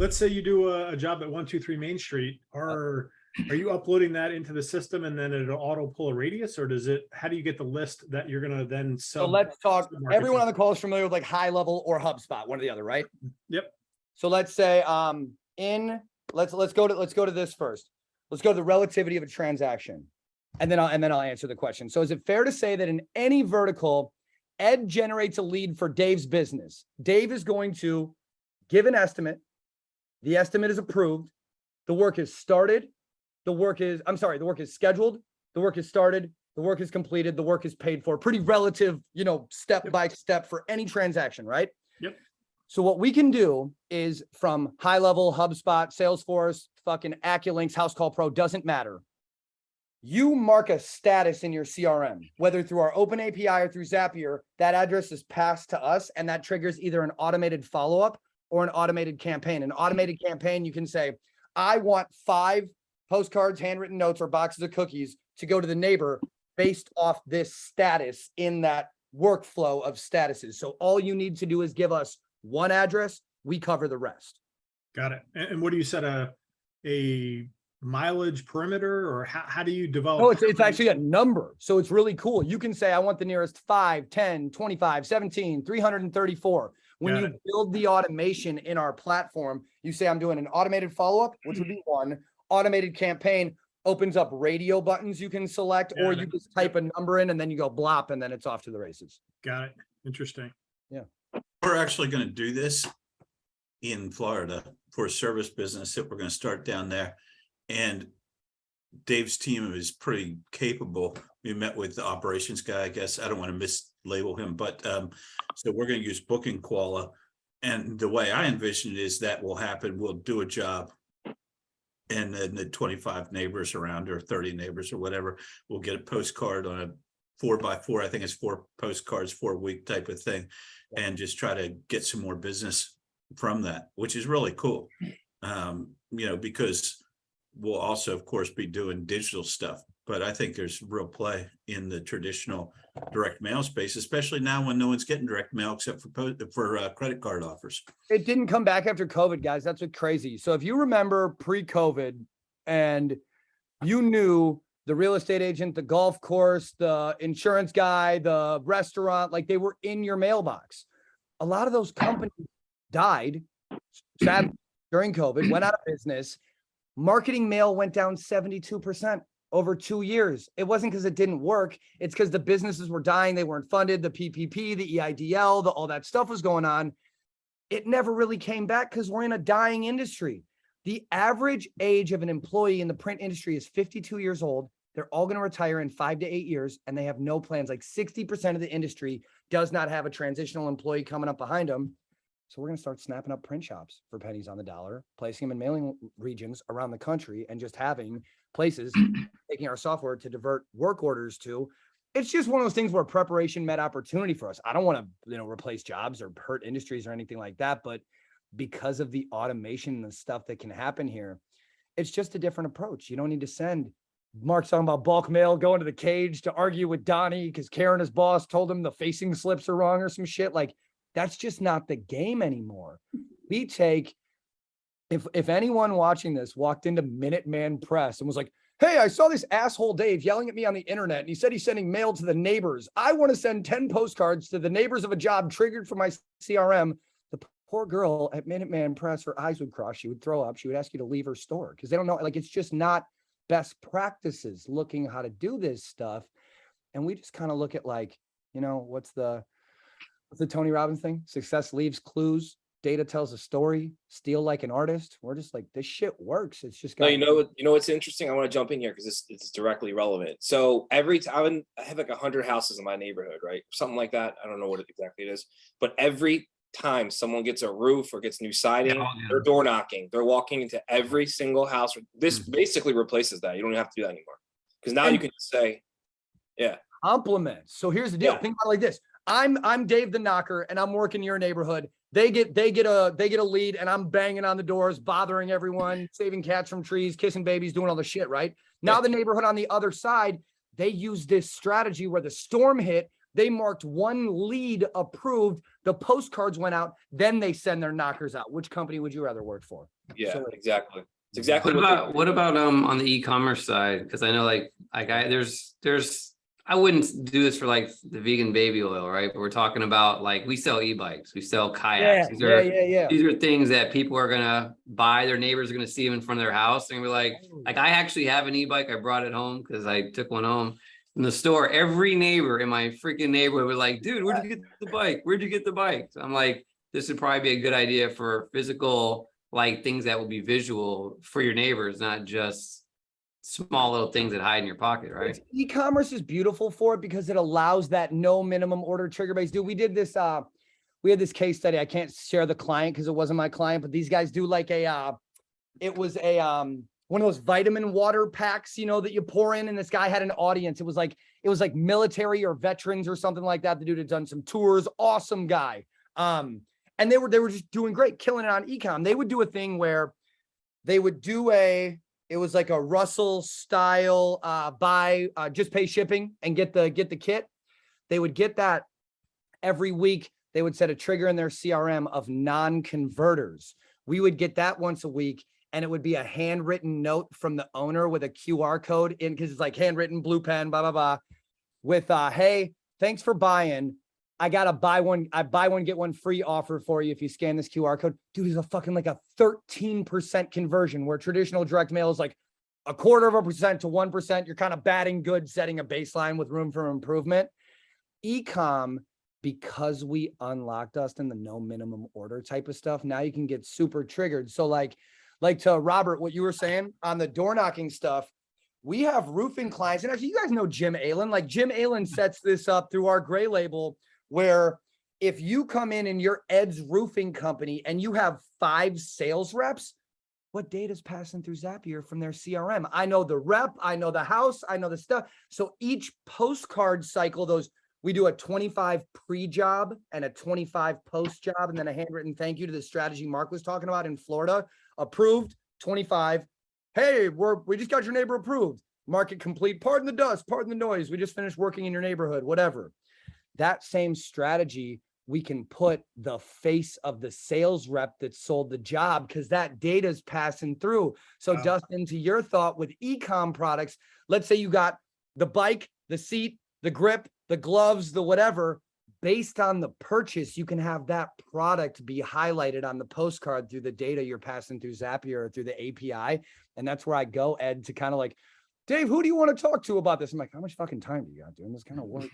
let's say you do a job at 123 Main Street. Are you uploading that into the system and then it'll auto pull a radius, or how do you get the list that you're going to then So let's talk, everyone on the call is familiar with like High Level or HubSpot, one or the other, right? Yep. So let's say let's go to this first. Let's go to the relativity of a transaction. And then I'll answer the question. So is it fair to say that in any vertical, Ed generates a lead for Dave's business? Dave is going to give an estimate. The estimate is approved. The work is started. The work is scheduled. The work is started. The work is completed. The work is paid for. Pretty relative, step by step for any transaction, right? Yep. So what we can do is from High Level, HubSpot, Salesforce, fucking Acculinks, House Call Pro, doesn't matter. You mark a status in your CRM, whether through our open API or through Zapier, that address is passed to us, and that triggers either an automated follow-up or an automated campaign. An automated campaign, you can say, I want 5 postcards, handwritten notes, or boxes of cookies to go to the neighbor based off this status in that workflow of statuses. So all you need to do is give us one address, we cover the rest. Got it. And what do you set a mileage perimeter, or how do you develop? No, it's actually a number. So it's really cool. You can say, I want the nearest 5, 10, 25, 17, 334. When you build the automation in our platform, you say, I'm doing an automated follow-up, which would be one. Automated campaign opens up radio buttons you can select, or you just type a number in and then you go blop, and then it's off to the races. Got it. Interesting. Yeah. We're actually going to do this in Florida for a service business that we're going to start down there. And Dave's team is pretty capable. We met with the operations guy, I guess. I don't want to mislabel him, but so we're going to use Booking Koala. And the way I envision it is that will happen. We'll do a job, and then the 25 neighbors around, or 30 neighbors or whatever, we'll get a postcard on a 4x4. I think it's 4 postcards, 4-week type of thing, and just try to get some more business from that, which is really cool. Because we'll also, of course, be doing digital stuff, but I think there's real play in the traditional direct mail space, especially now when no one's getting direct mail except for credit card offers. It didn't come back after COVID, guys. That's what's crazy. So if you remember pre-COVID, and you knew the real estate agent, the golf course, the insurance guy, the restaurant, like they were in your mailbox. A lot of those companies died sadly during COVID, went out of business. Marketing mail went down 72% over 2 years. It wasn't because it didn't work. It's because the businesses were dying. They weren't funded. The PPP, the EIDL, all that stuff was going on. It never really came back because we're in a dying industry. The average age of an employee in the print industry is 52 years old. They're all going to retire in 5 to 8 years, and they have no plans. Like 60% of the industry does not have a transitional employee coming up behind them. So we're going to start snapping up print shops for pennies on the dollar, placing them in mailing regions around the country, and just having places taking our software to divert work orders to. It's just one of those things where preparation met opportunity for us. I don't want to, replace jobs or hurt industries or anything like that, but because of the automation and the stuff that can happen here, it's just a different approach. You don't need to send Mark's talking about bulk mail, going to the cage to argue with Donnie because Karen, his boss, told him the facing slips are wrong or some shit. Like, that's just not the game anymore. We take, if anyone watching this walked into Minuteman Press and was like, hey, I saw this asshole Dave yelling at me on the internet, and he said he's sending mail to the neighbors. I want to send 10 postcards to the neighbors of a job triggered for my CRM. The poor girl at Minuteman Press, her eyes would cross. She would throw up. She would ask you to leave her store because they don't know. Like, it's just not best practices looking how to do this stuff. And we just kind of look at like, what's the Tony Robbins thing? Success leaves clues. Data tells a story. Steal like an artist. We're just like, this shit works. It's just. You know what's interesting? I want to jump in here because it's directly relevant. So every time I have like 100 houses in my neighborhood, right? Something like that. I don't know what exactly it is, but every time someone gets a roof or gets new siding, they're door knocking. They're walking into every single house. This basically replaces that. You don't have to do that anymore because now you can just say, yeah. Compliments. So here's the deal. Think about it like this. I'm Dave the Knocker, and I'm working your neighborhood. They get a lead, and I'm banging on the doors, bothering everyone, saving cats from trees, kissing babies, doing all the shit, right? Now the neighborhood on the other side, they use this strategy where the storm hit, They marked one lead approved. The postcards went out. Then they send their knockers out. Which company would you rather work for? Yeah, So- exactly. It's exactly What about on the e-commerce side? Because I know there's I wouldn't do this for like the vegan baby oil, right? But we're talking about like we sell e-bikes, we sell kayaks. Yeah. These are things that people are gonna buy. Their neighbors are gonna see them in front of their house, and we're like I actually have an e-bike. I brought it home because I took one home in the store. Every neighbor in my freaking neighborhood was like, "Dude, where'd you get the bike? Where'd you get the bike?" So I'm like, this would probably be a good idea for physical, like things that will be visual for your neighbors, not just small little things that hide in your pocket, right? E-commerce is beautiful for it because it allows that no minimum order trigger base. Dude, we did this. We had this case study. I can't share the client because it wasn't my client, but these guys do like it was a one of those vitamin water packs, you know, that you pour in. And this guy had an audience. It was like military or veterans or something like that. The dude had done some tours. Awesome guy. And they were just doing great, killing it on e-com. They would do a thing where they would do it was like a Russell style buy, just pay shipping and get the kit. They would get that every week. They would set a trigger in their CRM of non-converters. We would get that once a week, and it would be a handwritten note from the owner with a QR code in, because it's like handwritten, blue pen, blah, blah, blah, with hey, thanks for buying. I got a buy one, get one free offer for you if you scan this QR code. Dude, is a fucking like a 13% conversion, where traditional direct mail is like 0.25% to 1%. You're kind of batting good, setting a baseline with room for improvement. E-com, because we unlocked, Dustin, the no minimum order type of stuff, now you can get super triggered. So like to Robert, what you were saying on the door knocking stuff, we have roofing clients. And actually, you guys know Jim Allen. Like Jim Allen sets this up through our gray label, where if you come in and you're Ed's roofing company and you have 5 sales reps, what data is passing through Zapier from their CRM? I know the rep, I know the house, I know the stuff. So each postcard cycle, we do a 25 pre-job and a 25 post-job, and then a handwritten thank you to the strategy Mark was talking about in Florida. Approved, 25. Hey, we just got your neighbor approved. Market complete. Pardon the dust, pardon the noise. We just finished working in your neighborhood, whatever. That same strategy, we can put the face of the sales rep that sold the job, because that data is passing through. So Dustin, to your thought with e-com products, let's say you got the bike, the seat, the grip, the gloves, the whatever, based on the purchase, you can have that product be highlighted on the postcard through the data you're passing through Zapier or through the API. And that's where I go, Ed, to kind of like, Dave, who do you want to talk to about this? I'm like, how much fucking time do you got doing this kind of work?